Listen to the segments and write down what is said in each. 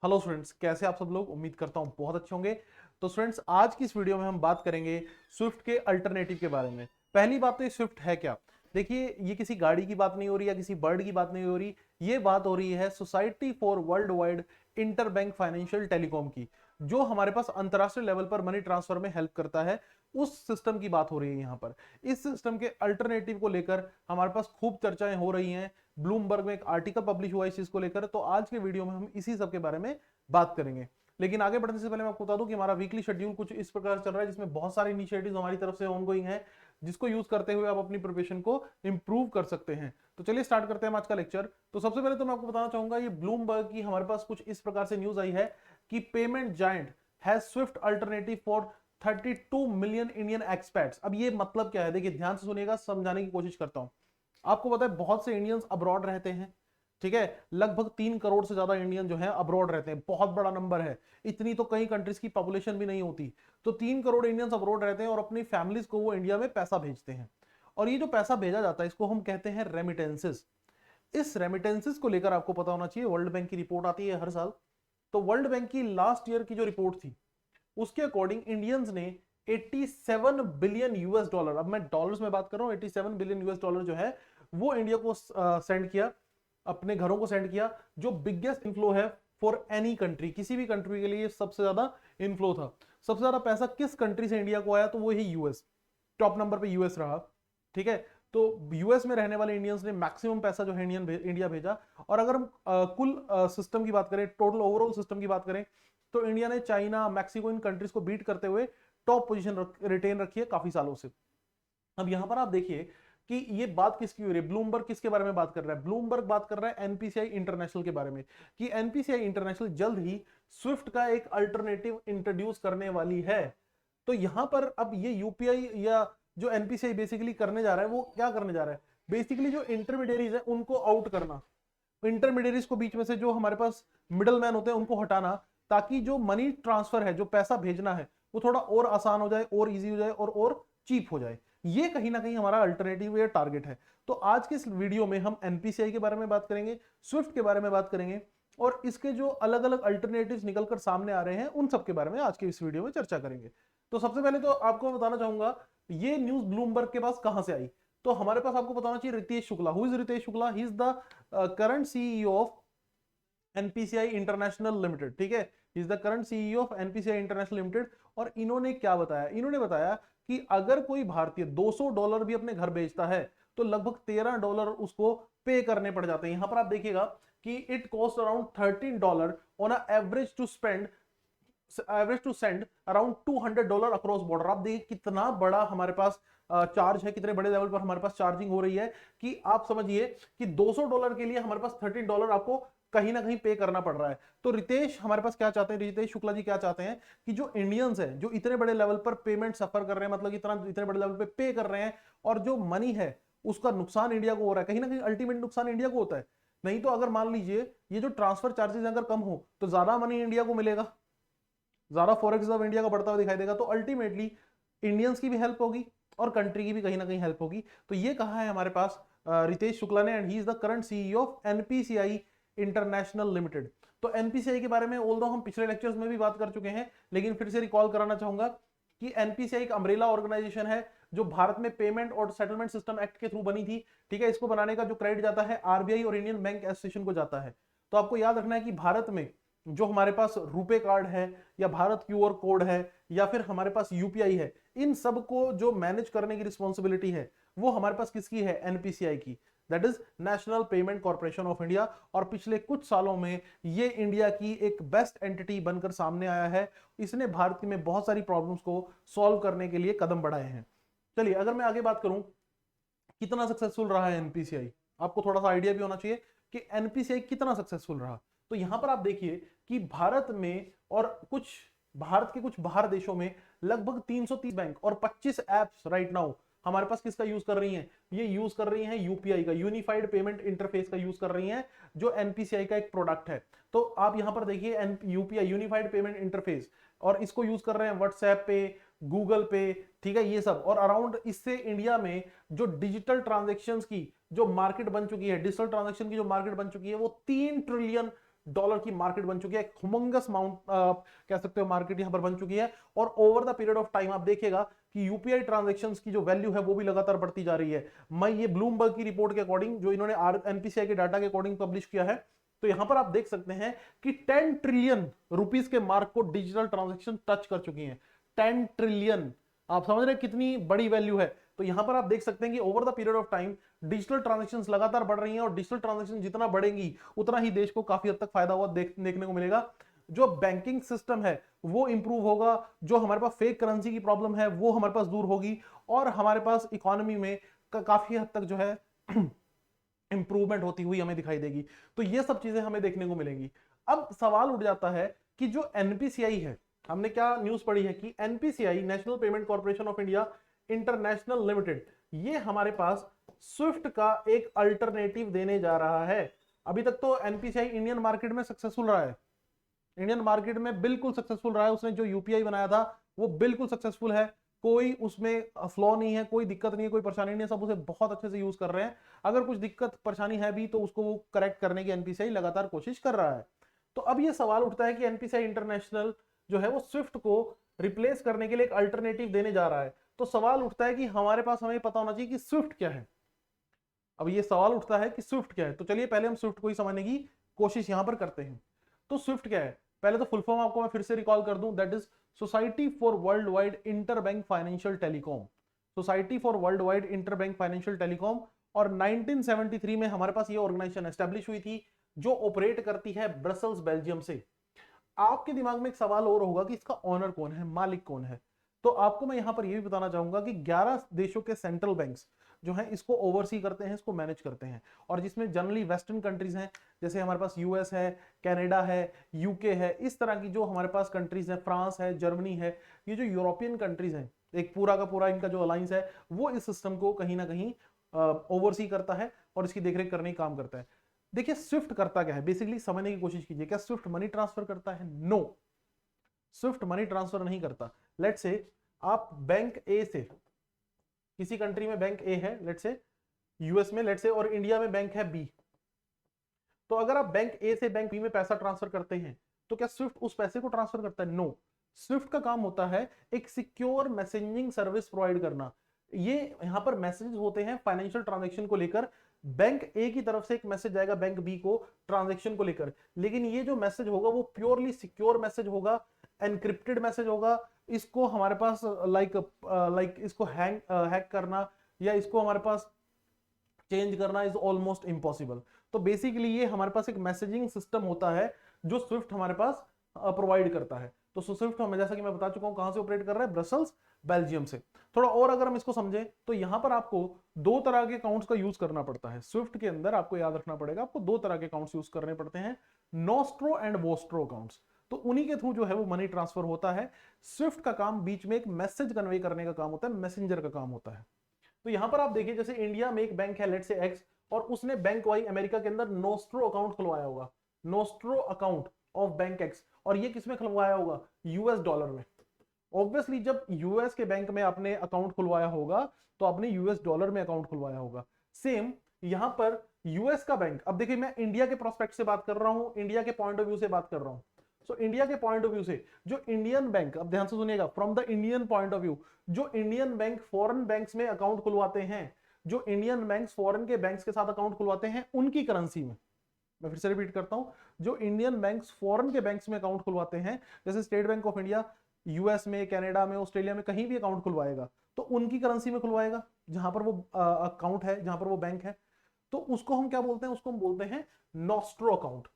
Hello students, कैसे आप सब लोग। उम्मीद करता हूँ बहुत अच्छे होंगे। तो स्टूडेंट्स, आज की इस वीडियो में हम बात करेंगे स्विफ्ट के अल्टरनेटिव के बारे में। पहली बात तो ये स्विफ्ट है क्या। देखिए, ये किसी गाड़ी की बात नहीं हो रही या किसी बर्ड की बात नहीं हो रही। ये बात हो रही है society for world wide inter bank financial telecom की, जो हमारे पास अंतरराष्ट्रीय लेवल पर मनी ट्रांसफर में हेल्प करता है। उस सिस्टम की बात हो रही है यहाँ पर। इस सिस्टम के अल्टरनेटिव को लेकर हमारे पास खूब चर्चाएं हो रही हैं। ब्लूमबर्ग में एक आर्टिकल पब्लिश हुआ इस चीज को लेकर। तो आज के वीडियो में हम इसी सब के बारे में बात करेंगे। लेकिन आगे बढ़ने से पहले मैं आपको बता दूं कि हमारा वीकली शेड्यूल कुछ इस प्रकार चल रहा है, जिसमें बहुत सारे इनिशिएटिव्स हमारी तरफ से ऑनगोइंग है, जिसको यूज करते हुए आप अपनी प्रिपरेशन को इंप्रूव कर सकते हैं। तो चलिए स्टार्ट करते हैं आज का लेक्चर। तो सबसे पहले तो मैं आपको बताना चाहूंगा, ये ब्लूमबर्ग की हमारे पास कुछ इस प्रकार से न्यूज आई है कि payment giant has Swift alternative for 32 million Indian expats. अब ये मतलब क्या है, देखिए ध्यान से सुनिएगा, समझाने की कोशिश करता हूं। आपको पता है बहुत से इंडियंस अब्रॉड रहते हैं, ठीक है। लगभग 3 करोड़ से ज्यादा इंडियन जो है अब्रॉड रहते हैं, बहुत बड़ा नंबर है। इतनी तो कई कंट्रीज की पॉपुलेशन भी नहीं होती। तो 3 करोड़ इंडियंस अब्रॉड रहते हैं और अपनी फैमिलीज को वो इंडिया में पैसा भेजते हैं। और ये जो पैसा भेजा जाता है, इसको हम कहते हैं रेमिटेंसेस। इस रेमिटेंसेस को लेकर आपको पता होना चाहिए, वर्ल्ड बैंक की रिपोर्ट आती है हर साल। तो वर्ल्ड बैंक की लास्ट ईयर की जो रिपोर्ट थी, उसके अकॉर्डिंग इंडियंस ने 87 बिलियन यूएस डॉलर, अब मैं डॉलर्स में बात कर रहा हूं, 87 बिलियन यूएस डॉलर जो है वो इंडिया को सेंड किया, अपने घरों को सेंड किया। जो बिगेस्ट इनफ्लो है फॉर एनी कंट्री, किसी भी कंट्री के लिए सबसे ज्यादा इनफ्लो था। सबसे ज्यादा पैसा किस कंट्री से इंडिया को आया, तो वो ही यूएस। टॉप नंबर पे यूएस रहा, ठीक है। तो यूएस में रहने वाले इंडियंस ने मैक्सिमम पैसा जो है इंडिया भेजा। और अगर हम कुल सिस्टम की बात करें, टोटल ओवरऑल सिस्टम की बात करें, तो इंडिया ने चाइना, मैक्सिको, इन कंट्रीज को बीट करते हुए टॉप पोजीशन रिटेन रखी है काफी सालों से। अब यहां पर आप देखिए कि ये बात किसकी हो रही है। ब्लूमबर्ग किसके बारे में बात कर रहा है, ब्लूमबर्ग बात कर रहा है एनपीसीआई इंटरनेशनल के बारे में, कि एनपीसीआई इंटरनेशनल जल्द ही स्विफ्ट का एक अल्टरनेटिव इंट्रोड्यूस करने वाली है। तो यहां पर अब ये यूपीआई या जो एनपीसीआई बेसिकली करने जा रहा है, वो क्या करने जा रहा है, बेसिकली जो इंटरमीडियरीज है उनको आउट करना। इंटरमीडियरीज को बीच में से, जो हमारे पास मिडल मैन होते हैं, उनको हटाना, ताकि जो मनी ट्रांसफर है, जो पैसा भेजना है, वो थोड़ा और आसान हो जाए, और इजी हो जाए, और चीप हो जाए। ये कहीं ना कहीं हमारा अल्टरनेटिव या टारगेट है। तो आज के इस वीडियो में हम एनपीसीआई के बारे में बात करेंगे, स्विफ्ट के बारे में बात करेंगे, और इसके जो अलग अलग अल्टरनेटिव्स निकलकर सामने आ रहे हैं, उन सब के बारे में आज के इस वीडियो में चर्चा करेंगे। तो सबसे पहले तो आपको बताना चाहूंगा, ये न्यूज ब्लूमबर्ग के पास कहां से आई। तो हमारे पास आपको बताना चाहिए Ritesh Shukla. Who is Ritesh Shukla? He is the current CEO of NPCI International Limited, ठीक है। Is the current CEO of NPCI International Limited. और इन्होंने क्या बताया, इन्होंने बताया कि अगर कोई भारतीय $200 भी अपने घर भेजता है, तो लगभग $13 उसको पे करने पड़ जाते हैं। यहां पर आप देखिएगा कि it cost around $13 on average to spend, average to send around $200 across border. आप देखिए कितना बड़ा हमारे पास चार्ज है, कितने बड़े लेवल पर हमारे पास चार्जिंग हो रही है, कि आप समझिए कि $200 के लिए हमारे पास $13 आपको कहीं ना कहीं पे करना पड़ रहा है। तो रितेश हमारे पास क्या चाहते हैं, रितेश शुक्ला जी क्या चाहते हैं, कि जो इंडियंस हैं, जो इतने बड़े लेवल पर पेमेंट सफर कर रहे हैं, मतलब इतने बड़े लेवल पे पे कर रहे हैं, और जो मनी है उसका नुकसान इंडिया को हो रहा है, कहीं ना कहीं अल्टीमेट नुकसान इंडिया को होता है। नहीं तो अगर मान लीजिए ये जो ट्रांसफर चार्जेस अगर कम हो, तो ज्यादा मनी इंडिया को मिलेगा, ज्यादा फॉरेक्स रिजर्व इंडिया का बढ़ता हुआ दिखाई देगा। तो अल्टीमेटली इंडियंस की भी हेल्प होगी और कंट्री की भी कहीं ना कहीं हेल्प होगी। तो ये कहा है हमारे पास रितेश शुक्ला ने, and he is the current CEO of NPCI International limited. तो एनपीसीआई के बारे में ऑल्दो हम पिछले लेक्चर्स में भी बात कर चुके हैं, लेकिन फिर से रिकॉल कराना चाहूंगा कि एनपीसीआई एक अम्ब्रेला ऑर्गेनाइजेशन है, जो भारत में पेमेंट और सेटलमेंट सिस्टम एक्ट के थ्रू बनी थी, ठीक है। इसको बनाने का जो क्रेडिट जाता है आरबीआई और इंडियन बैंक एसोसिएशन को जाता है। तो आपको याद रखना है कि भारत में जो हमारे पास रुपे कार्ड है, या भारत क्यूआर कोड है, या फिर हमारे पास यूपीआई है, इन सब को जो मैनेज करने की रिस्पॉन्सिबिलिटी है, वो हमारे पास किसकी है, एनपीसीआई की, that is national payment corporation of India. और पिछले कुछ सालों में ये इंडिया की एक बेस्ट एंटिटी बनकर सामने आया है। इसने भारत में बहुत सारी प्रॉब्लम्स को सॉल्व करने के लिए कदम बढ़ाए हैं। चलिए, अगर मैं आगे बात करूं कितना सक्सेसफुल रहा है एनपीसीआई, आपको थोड़ा सा आइडिया भी होना चाहिए कि एनपीसीआई कितना सक्सेसफुल रहा। तो यहां पर आप देखिए कि भारत में और कुछ भारत के कुछ बाहर देशों में लगभग 330 बैंक और 25 एप्स राइट नाउ हमारे पास किसका यूज कर रही हैं, ये यूज कर रही हैं यूपीआई का, यूनिफाइड पेमेंट इंटरफेस का यूज कर रही हैं, जो एनपीसीआई का एक प्रोडक्ट है। तो आप यहां पर देखिए यूपीआई, यूनिफाइड पेमेंट इंटरफेस, और इसको यूज कर रहे हैं व्हाट्सएप पे, गूगल पे, ठीक है, ये सब। और अराउंड इससे इंडिया में जो डिजिटल ट्रांजेक्शन्स की जो मार्केट बन चुकी है, डिजिटल ट्रांजेक्शन की जो मार्केट बन चुकी है, वो 3 ट्रिलियन डॉलर की मार्केट बन चुकी है, एक ह्यूमंगस माउंट कह सकते हो मार्केट यहां पर बन चुकी है। और over the period of time आप देखिएगा कि यूपीआई ट्रांजैक्शंस की जो वैल्यू है वो भी लगातार बढ़ती जा रही है। मैं ये ब्लूमबर्ग की रिपोर्ट के अकॉर्डिंग, जो इन्होंने एनपीसीआई के डाटा के अकॉर्डिंग पब्लिश किया है, तो यहां पर आप देख सकते हैं कि 10 ट्रिलियन रुपीस के मार्क को डिजिटल ट्रांजैक्शन टच कर चुकी हैं। 10 ट्रिलियन, आप समझ रहे हैं कितनी बड़ी वैल्यू है। तो यहां पर आप देख सकते हैं कि over the period of time digital transactions लगातार बढ़ रही हैं, और डिजिटल ट्रांजैक्शन जितना बढ़ेंगी उतना ही देश को काफी हद तक फायदा हुआ देखने को मिलेगा। जो बैंकिंग सिस्टम है वो इंप्रूव होगा, जो हमारे पास फेक करेंसी की प्रॉब्लम है वो हमारे पास दूर होगी, और हमारे पास इकोनॉमी में काफी हद तक जो है इंप्रूवमेंट होती हुई हमें दिखाई देगी। तो ये सब चीजें हमें देखने को मिलेंगी। अब सवाल उठ जाता है कि जो एनपीसीआई है, हमने क्या न्यूज पढ़ी है कि NPCI, national payment corporation of India international limited, ये हमारे पास स्विफ्ट का एक अल्टरनेटिव देने जा रहा है। अभी तक तो एनपीसीआई इंडियन मार्केट में सक्सेसफुल रहा है, इंडियन मार्केट में बिल्कुल सक्सेसफुल रहा है। उसने जो यूपीआई बनाया था वो बिल्कुल सक्सेसफुल है, कोई उसमें फ्लॉ नहीं है, कोई दिक्कत नहीं है, कोई परेशानी नहीं है, सब उसे बहुत अच्छे से यूज कर रहे हैं। अगर कुछ दिक्कत परेशानी है भी तो उसको वो करेक्ट करने की एनपीसीआई लगातार कोशिश कर रहा है। तो अब ये सवाल उठता है कि एनपीसीआई इंटरनेशनल जो है वो स्विफ्ट को रिप्लेस करने के लिए एक अल्टरनेटिव देने जा रहा है। तो सवाल उठता है कि हमारे पास हमें पता होना चाहिए कि स्विफ्ट क्या है। अब ये सवाल उठता है कि स्विफ्ट क्या है, तो चलिए पहले हम स्विफ्ट को ही समझने की कोशिश यहां पर करते हैं। तो स्विफ्ट क्या है, पहले तो फुल फॉर्म आपको मैं फिर से रिकॉल कर दूं, that is society for world wide interbank financial telecom. Society for world wide interbank financial telecom. और 1973 में हमारे पास ये ऑर्गेनाइजेशन एस्टेब्लिश हुई थी, जो ऑपरेट करती है ब्रसल्स, बेल्जियम से। आपके दिमाग में एक सवाल और होगा कि इसका ऑनर कौन है, मालिक कौन है। तो आपको मैं यहां पर यह भी बताना चाहूंगा कि 11 देशों के सेंट्रल बैंक्स जो हैं इसको ओवरसी करते हैं, इसको मैनेज करते हैं, और जिसमें जनरली वेस्टर्न कंट्रीज हैं, जैसे हमारे पास यूएस है, कनाडा है, यूके है, इस तरह की जो हमारे पास कंट्रीज हैं, फ्रांस है, जर्मनी है, ये जो यूरोपियन कंट्रीज हैं, एक पूरा का पूरा इनका जो अलायंस है वो इस सिस्टम को कहीं ना कहीं ओवरसी करता है और इसकी देखरेख करने का काम करता है। देखिए स्विफ्ट करता क्या है, बेसिकली समझने की कोशिश कीजिए। क्या स्विफ्ट मनी ट्रांसफर करता है? नो, स्विफ्ट मनी ट्रांसफर नहीं करता। लेट्स से आप बैंक ए से, किसी कंट्री में बैंक ए है, लेट्स से यूएस में, लेट्स से, और इंडिया में बैंक है बी, तो अगर आप बैंक ए से बैंक बी में पैसा ट्रांसफर करते हैं तो क्या स्विफ्ट उस पैसे को ट्रांसफर करता है? नो। स्विफ्ट का काम होता है एक सिक्योर मैसेजिंग सर्विस प्रोवाइड करना। ये यहां पर मैसेज होते हैं फाइनेंशियल ट्रांजैक्शन को लेकर, बैंक ए की तरफ से एक मैसेज जाएगा बैंक बी को ट्रांजैक्शन को लेकर, लेकिन ये जो मैसेज होगा वो प्योरली सिक्योर मैसेज होगा, एनक्रिप्टेड मैसेज होगा। इसको हमारे पास लाइक इसको हैक करना या इसको हमारे पास चेंज करना इज ऑलमोस्ट इम्पॉसिबल। तो बेसिकली ये हमारे पास एक मैसेजिंग सिस्टम होता है जो स्विफ्ट हमारे पास प्रोवाइड करता है। तो स्विफ्ट हमें, जैसा कि मैं बता चुका हूं, कहां से ऑपरेट कर रहा है? ब्रसल्स, बेल्जियम से। थोड़ा और अगर हम इसको समझें तो यहां पर आपको दो तरह के अकाउंट्स का यूज करना पड़ता है। स्विफ्ट के अंदर आपको याद रखना पड़ेगा, आपको दो तरह के अकाउंट्स यूज करने पड़ते हैं, नोस्ट्रो एंड वोस्ट्रो अकाउंट्स। तो उन्हीं के थ्रू जो है वो मनी ट्रांसफर होता है। स्विफ्ट का काम बीच में एक मैसेज कन्वे करने का काम होता है, मैसेंजर का काम होता है। तो यहां पर आप देखिए, जैसे इंडिया में एक बैंक है लेट्स से एक्स, और उसने बैंक वाई अमेरिका के अंदर नोस्ट्रो अकाउंट खुलवाया होगा, nostro account of bank x, और ये किसमें खुलवाया होगा? यूएस डॉलर में। ऑब्वियसली जब यूएस के बैंक में आपने अकाउंट खुलवाया होगा तो आपने यूएस डॉलर में अकाउंट खुलवाया होगा। सेम यहां पर यूएस का बैंक, अब देखिए मैं इंडिया के प्रोस्पेक्ट से बात कर रहा हूं, इंडिया के पॉइंट ऑफ व्यू से बात कर रहा हूं। सो इंडिया के पॉइंट ऑफ व्यू से जो इंडियन बैंक, अब ध्यान से सुनिएगा, from the Indian point of view, जो इंडियन बैंक फॉरेन बैंक्स में अकाउंट खुलवाते हैं, जो इंडियन बैंक्स फॉरेन के बैंक्स के साथ अकाउंट खुलवाते हैं उनकी करेंसी में, मैं फिर से रिपीट करता हूं, जो इंडियन बैंक्स फॉरेन के बैंक्स में अकाउंट खुलवाते हैं, जैसे state bank of India US में, कनाडा में, ऑस्ट्रेलिया में कहीं भी अकाउंट खुलवाएगा तो उनकी करेंसी में खुलवाएगा जहां पर वो अकाउंट है, जहां पर वो बैंक है। तो उसको हम क्या बोलते हैं? उसको हम बोलते हैं नोस्ट्रो अकाउंट।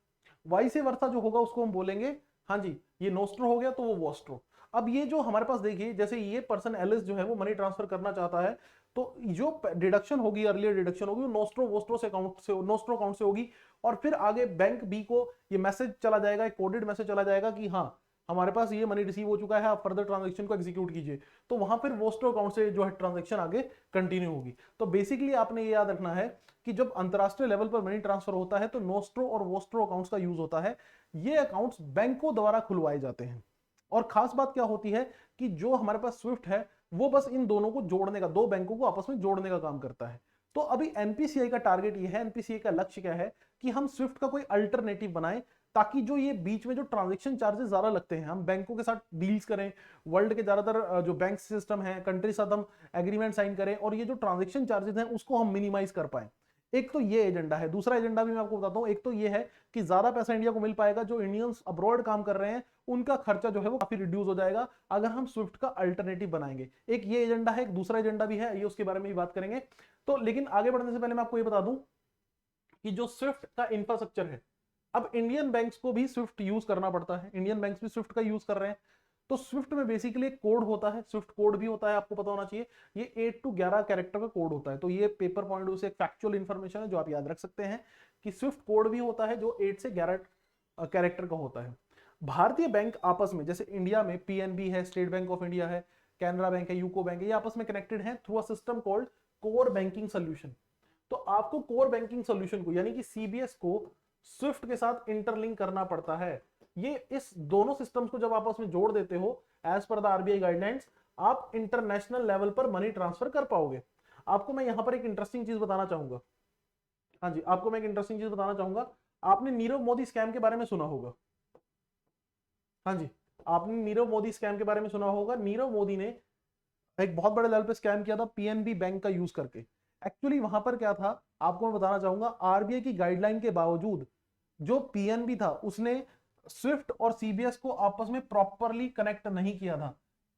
वाइस वर्सा जो होगा उसको हम बोलेंगे, हाँ जी ये नोस्ट्रो हो गया तो वो वोस्ट्रो। अब ये जो हमारे पास देखिए, जैसे ये पर्सन एलिस जो है वो मनी ट्रांसफर करना चाहता है, तो जो डिडक्शन होगी, अर्लियर डिडक्शन होगी, वो नोस्ट्रो वोस्ट्रो से अकाउंट से, नोस्ट्रो अकाउंट से होगी, और फिर आगे बैंक बी को ये मैसेज चला जाएगा, एक कोडेड मैसेज चला जाएगा कि हाँ हमारे पास ये मनी रिसीव हो चुका है, आप फर्दर ट्रांजैक्शन को एग्जीक्यूट कीजिए। तो वहां फिर वोस्ट्रो अकाउंट से जो है ट्रांजैक्शन आगे कंटिन्यू होगी। तो बेसिकली आपने ये याद रखना है कि जब अंतरराष्ट्रीय लेवल पर मनी ट्रांसफर होता है तो नोस्ट्रो और वोस्ट्रो अकाउंट्स का यूज होता है। ये अकाउंट्स बैंकों द्वारा खुलवाए जाते हैं। और खास बात क्या होती है कि जो हमारे पास स्विफ्ट है वो बस इन दोनों को जोड़ने का, दो बैंकों को आपस में जोड़ने का काम करता है। तो अभी एनपीसीआई का टारगेट ये है, एनपीसीआई का लक्ष्य क्या है कि हम स्विफ्ट का कोई अल्टरनेटिव बनाएं ताकि जो ये बीच में जो ट्रांजेक्शन चार्जेस ज्यादा लगते हैं, हम बैंकों के साथ डील्स करें, वर्ल्ड के ज्यादातर जो बैंक सिस्टम है कंट्री साथ हम एग्रीमेंट साइन करें और ये जो ट्रांजेक्शन चार्जेस हैं उसको हम मिनिमाइज कर पाए। एक तो ये एजेंडा है। दूसरा एजेंडा भी मैं आपको बताता हूँ, एक तो ये है कि ज्यादा पैसा इंडिया को मिल पाएगा, जो इंडियंस अब्रॉड काम कर रहे हैं उनका खर्चा जो है वो काफी रिड्यूस हो जाएगा अगर हम स्विफ्ट का अल्टरनेटिव बनाएंगे। एक ये एजेंडा है, एक दूसरा एजेंडा भी है, ये उसके बारे में भी बात करेंगे। तो लेकिन आगे बढ़ने से पहले मैं आपको ये बता दूं कि जो स्विफ्ट का इंफ्रास्ट्रक्चर है, अब इंडियन बैंक्स को भी स्विफ्ट यूज करना पड़ता है, इंडियन बैंक्स भी स्विफ्ट का यूज कर रहे हैं। तो स्विफ्ट में बेसिकली एक कोड होता है, स्विफ्ट कोड भी होता है, आपको पता होना चाहिए। ये 8 to 11 कैरेक्टर का कोड होता है। तो ये पेपर पॉइंट ऑफ व्यू से एक फैक्चुअल इंफॉर्मेशन है जो आप याद रख सकते हैं कि स्विफ्ट कोड भी होता है जो 8 से 11 कैरेक्टर का होता है। भारतीय बैंक आपस में, जैसे इंडिया में पीएनबी है, स्टेट बैंक ऑफ इंडिया है, कैनरा बैंक है, यूको बैंक है, ये आपस में कनेक्टेड है through a system called core banking solution. तो आपको कोर बैंकिंग सोल्यूशन को यानी कि सीबीएस को स्विफ्ट के साथ इंटरलिंक करना पड़ता है। ये इस दोनों सिस्टम्स को जब आपस में जोड़ देते हो as per the RBI guidelines, आप इंटरनेशनल लेवल पर मनी ट्रांसफर कर पाओगे। आपको मैं यहां पर एक इंटरेस्टिंग चीज बताना चाहूंगा। हाँ जी, आपको मैं एक इंटरेस्टिंग चीज बताना चाहूंगा। आपने नीरव मोदी स्कैम के बारे में सुना होगा। हाँ जी, आपने नीरव मोदी स्कैम के बारे में सुना होगा। नीरव मोदी ने एक बहुत बड़े लेवल पे स्कैम किया था पीएनबी बैंक का यूज करके। एक्चुअली वहां पर क्या था, आपको मैं बताना चाहूंगा, आरबीआई की गाइडलाइन के बावजूद जो पीएनबी था उसने स्विफ्ट और सीबीएस को आपस में प्रॉपरली कनेक्ट नहीं किया था।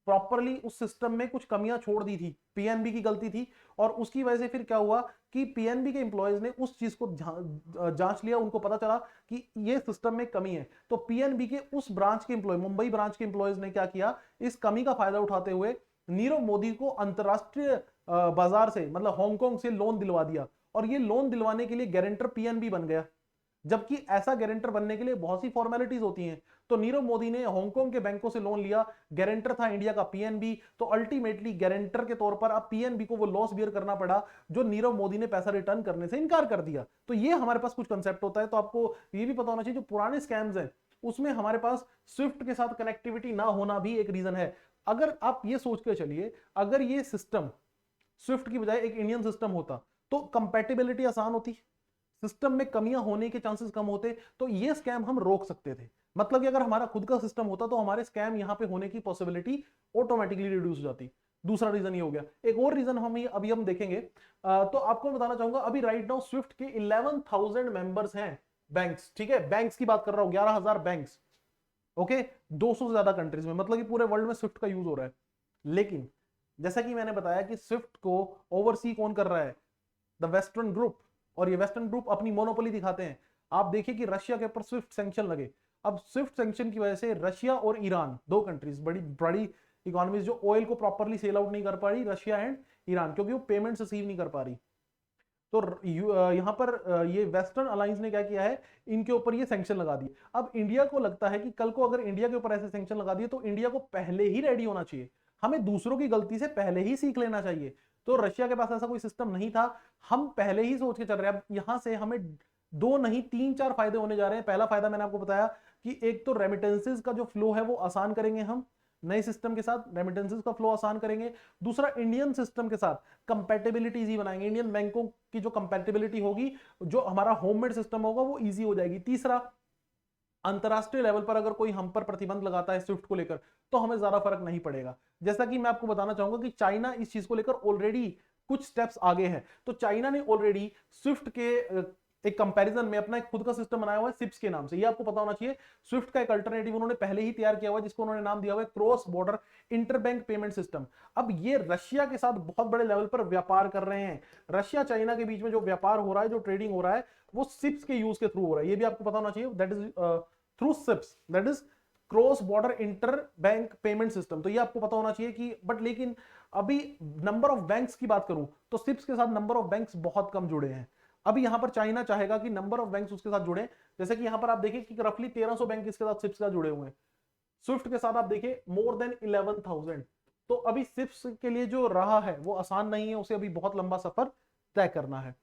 प्रॉपरली उस सिस्टम में कुछ कमियां छोड़ दी थी, पीएनबी की गलती थी। और उसकी वजह से फिर क्या हुआ कि पीएनबी के एम्प्लॉयज ने उस चीज को जांच लिया, उनको पता चला कि ये सिस्टम में कमी है। तो पीएनबी के उस ब्रांच के एम्प्लॉय, मुंबई ब्रांच के एम्प्लॉयज ने क्या किया, इस कमी का फायदा उठाते हुए नीरव मोदी को अंतरराष्ट्रीय बाजार से, मतलब हांगकांग से लोन दिलवा दिया। और ये लोन दिलवाने के लिए गारंटर पीएनबी बन गया, जबकि ऐसा गारंटर बनने के लिए बहुत सी फॉर्मेलिटीज होती हैं। तो नीरव मोदी ने हांगकांग के बैंकों से लोन लिया, गारंटर था इंडिया का पीएनबी। तो अल्टीमेटली गारंटर के तौर पर अब पीएनबी को वो लॉस बियर करना पड़ा जो नीरव मोदी ने पैसा रिटर्न करने से इनकार कर दिया। तो ये हमारे पास कुछ कंसेप्ट होता है। तो आपको ये भी पता होना चाहिए जो पुराने स्कैम्स हैं उसमें हमारे पास स्विफ्ट के साथ कनेक्टिविटी ना होना भी एक रीजन है। अगर आप ये सोच के चलिए, अगर ये सिस्टम स्विफ्ट की बजाय एक इंडियन सिस्टम होता तो कंपैटिबिलिटी आसान होती, सिस्टम में कमियां होने के चांसेस कम होते, तो ये स्कैम हम रोक सकते थे। मतलब कि अगर हमारा खुद का सिस्टम होता तो हमारे स्कैम यहां पे होने की पॉसिबिलिटी ऑटोमेटिकली रिड्यूस हो जाती। दूसरा रीजन ये हो गया। एक और रीजन अभी हम देखेंगे। तो आपको मैं बताना चाहूंगा, अभी राइट नाउ स्विफ्ट के 11,000 मेंबर्स हैं, बैंक्स, ठीक है, बैंक्स की बात कर रहा हूं, 11,000 बैंक्स, ओके, 200 से ज्यादा कंट्रीज में, मतलब कि पूरे वर्ल्ड में स्विफ्ट का यूज हो रहा है। लेकिन जैसा कि मैंने बताया कि स्विफ्ट को ओवरसी कौन कर रहा है, द वेस्टर्न ग्रुप। और ये वेस्टर्न ग्रुप अपनी मोनोपोली दिखाते हैं। आप देखिए कि रशिया के ऊपर स्विफ्ट सैंक्शन लगे। अब स्विफ्ट सैंक्शन की वजह से रशिया और ईरान, दो कंट्रीज, बड़ी बड़ी इकोनॉमीज जो ऑयल को प्रॉपरली सेल आउट नहीं कर पा रही, रशिया एंड ईरान, क्योंकि वो पेमेंट रिसीव नहीं कर पा रही। तो यहां पर ये वेस्टर्न अलायंस ने क्या किया है, इनके ऊपर ये सैंक्शन लगा दिए। अब इंडिया को लगता है कि कल को अगर इंडिया के ऊपर ऐसे सैंक्शन लगा दिए तो इंडिया को पहले ही रेडी होना चाहिए, हमें दूसरों की गलती से पहले ही सीख लेना चाहिए। तो रशिया के पास ऐसा कोई सिस्टम नहीं था, हम पहले ही सोच के चल रहे हैं। अब यहां से हमें दो नहीं तीन चार फायदे होने जा रहे हैं। पहला फायदा मैंने आपको बताया कि एक तो रेमिटेंसेस का जो फ्लो है वो आसान करेंगे, हम नए सिस्टम के साथ रेमिटेंसेस का फ्लो आसान करेंगे। दूसरा, इंडियन सिस्टम के साथ कंपैटिबिलिटी इजी बनाएंगे, इंडियन बैंकों की जो कंपैटिबिलिटी होगी, जो हमारा होममेड सिस्टम होगा वो इजी हो जाएगी। तीसरा, अंतरराष्ट्रीय लेवल पर अगर कोई हम पर प्रतिबंध लगाता है स्विफ्ट को लेकर तो हमें ज्यादा फर्क नहीं पड़ेगा। जैसा कि मैं आपको बताना चाहूंगा कि चाइना इस चीज को लेकर ऑलरेडी कुछ स्टेप्स आगे है। तो चाइना ने ऑलरेडी स्विफ्ट के एक कंपैरिजन में अपना एक खुद का सिस्टम बनाया हुआ है सिप्स के नाम से, ये आपको पता होना चाहिए। स्विफ्ट का एक अल्टरनेटिव उन्होंने पहले ही तैयार किया हुआ है जिसको उन्होंने नाम दिया हुआ है cross border interbank payment system. अब ये रशिया के साथ बहुत बड़े लेवल पर व्यापार कर रहे हैं। रशिया चाइना के बीच में जो व्यापार हो रहा है, जो ट्रेडिंग हो रहा है, वो सिप्स के यूज के थ्रू हो रहा है, ये भी आपको पता होना चाहिए। That is through CIPS, that is cross border inter bank payment system. तो ये आपको पता होना चाहिए कि बट लेकिन अभी नंबर ऑफ बैंक्स की बात करूं तो सिप्स के साथ नंबर ऑफ बैंक्स बहुत कम जुड़े हैं। अभी यहां पर चाइना चाहेगा कि नंबर ऑफ बैंक्स उसके साथ जुड़े, जैसे कि यहां पर आप देखिए कि रफली 1300 बैंक इसके साथ सिप्स के साथ जुड़े हुए हैं। स्विफ्ट के साथ आप देखिए मोर देन 11,000। तो अभी सिप्स के लिए जो रहा है वो आसान नहीं है, उसे अभी बहुत लंबा सफर तय करना है।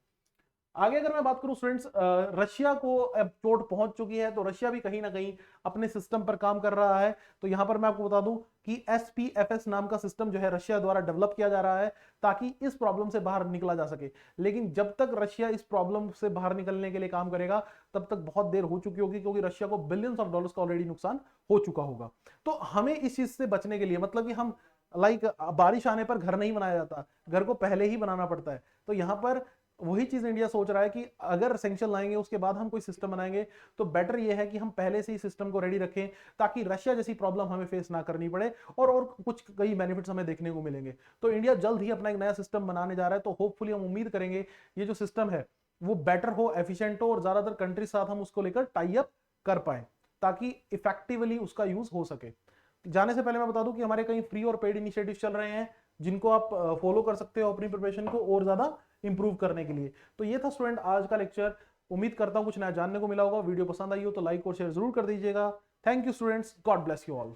आगे अगर मैं बात करूं स्टूडेंट्स, रशिया को अब चोट पहुंच चुकी है, तो रशिया भी कहीं ना कहीं अपने सिस्टम पर काम कर रहा है। तो यहां पर मैं आपको बता दूं कि SPFS नाम का सिस्टम जो है रशिया द्वारा डेवलप किया जा रहा है ताकि इस प्रॉब्लम से बाहर निकला जा सके। लेकिन जब तक रशिया इस प्रॉब्लम से बाहर निकलने के लिए काम करेगा तब तक बहुत देर हो चुकी होगी, क्योंकि रशिया को बिलियंस ऑफ डॉलर्स का ऑलरेडी नुकसान हो चुका होगा। तो हमें इस चीज से बचने के लिए, मतलब कि हम बारिश आने पर घर नहीं बनाया जाता, घर को पहले ही बनाना पड़ता है। तो यहां पर वही चीज इंडिया सोच रहा है कि अगर सैंक्शन लाएंगे उसके बाद हम कोई सिस्टम बनाएंगे, तो बेटर ये है कि हम पहले से ही सिस्टम को रेडी रखें ताकि रशिया जैसी प्रॉब्लम हमें फेस ना करनी पड़े, और कुछ कई बेनिफिट्स हमें देखने को मिलेंगे। तो इंडिया जल्द ही अपना एक नया सिस्टम बनाने जा रहा है। तो होपफुली हम उम्मीद करेंगे ये जो सिस्टम है वो बेटर हो, एफिशिएंट हो, और ज्यादातर कंट्री साथ हम उसको लेकर टाई अप कर पाए ताकि इफेक्टिवली उसका यूज हो सके। जाने से पहले मैं बता दूं कि हमारे कई फ्री और पेड इनिशिएटिव चल रहे हैं जिनको आप फॉलो कर सकते हो अपनी प्रिपरेशन को और ज्यादा इंप्रूव करने के लिए। तो ये था स्टूडेंट आज का लेक्चर। उम्मीद करता हूं कुछ नया जानने को मिला होगा। वीडियो पसंद आई हो तो लाइक और शेयर जरूर कर दीजिएगा। Thank you students, God bless you all.